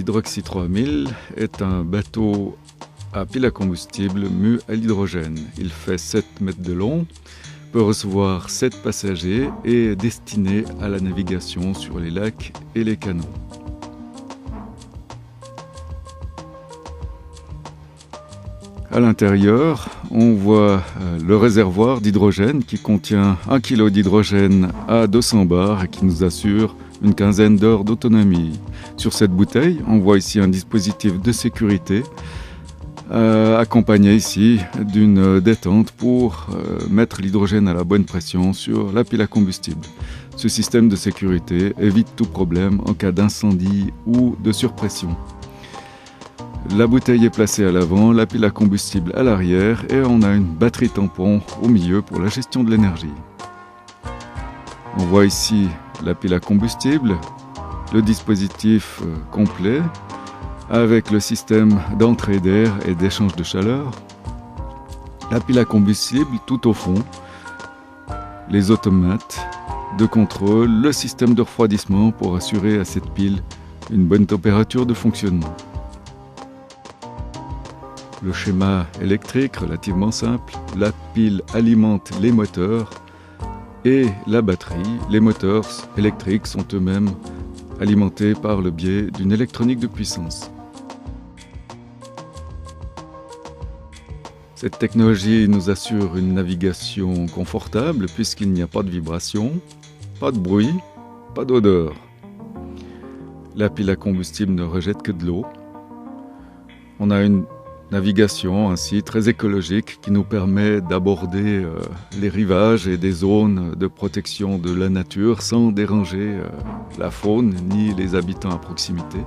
l'Hydroxy 3000 est un bateau à pile à combustible mu à l'hydrogène. Il fait 7 mètres de long, peut recevoir 7 passagers et est destiné à la navigation sur les lacs et les canaux. À l'intérieur, on voit le réservoir d'hydrogène qui contient 1 kg d'hydrogène à 200 bars et qui nous assure une quinzaine d'heures d'autonomie. Sur cette bouteille, on voit ici un dispositif de sécurité accompagné ici d'une détente pour mettre l'hydrogène à la bonne pression sur la pile à combustible. Ce système de sécurité évite tout problème en cas d'incendie ou de surpression. La bouteille est placée à l'avant, la pile à combustible à l'arrière et on a une batterie tampon au milieu pour la gestion de l'énergie. On voit ici la pile à combustible, le dispositif complet avec le système d'entrée d'air et d'échange de chaleur, la pile à combustible tout au fond, les automates de contrôle, le système de refroidissement pour assurer à cette pile une bonne température de fonctionnement. Le schéma électrique relativement simple, la pile alimente les moteurs et la batterie. Les moteurs électriques sont eux-mêmes alimentés par le biais d'une électronique de puissance. Cette technologie nous assure une navigation confortable puisqu'il n'y a pas de vibration, pas de bruit, pas d'odeur. La pile à combustible ne rejette que de l'eau. On a une navigation ainsi très écologique qui nous permet d'aborder les rivages et des zones de protection de la nature sans déranger la faune ni les habitants à proximité,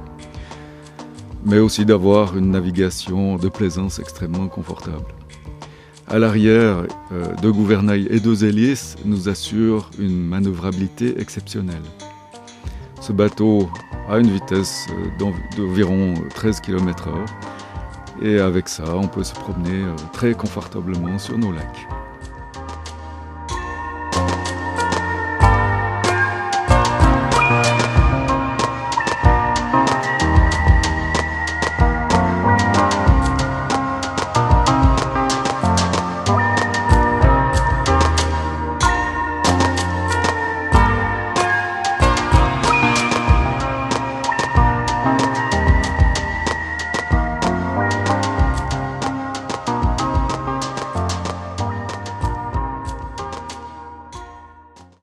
mais aussi d'avoir une navigation de plaisance extrêmement confortable. À l'arrière, 2 gouvernails et 2 hélices nous assurent une manœuvrabilité exceptionnelle. Ce bateau a une vitesse d'environ 13 km/h. Et avec ça, on peut se promener très confortablement sur nos lacs.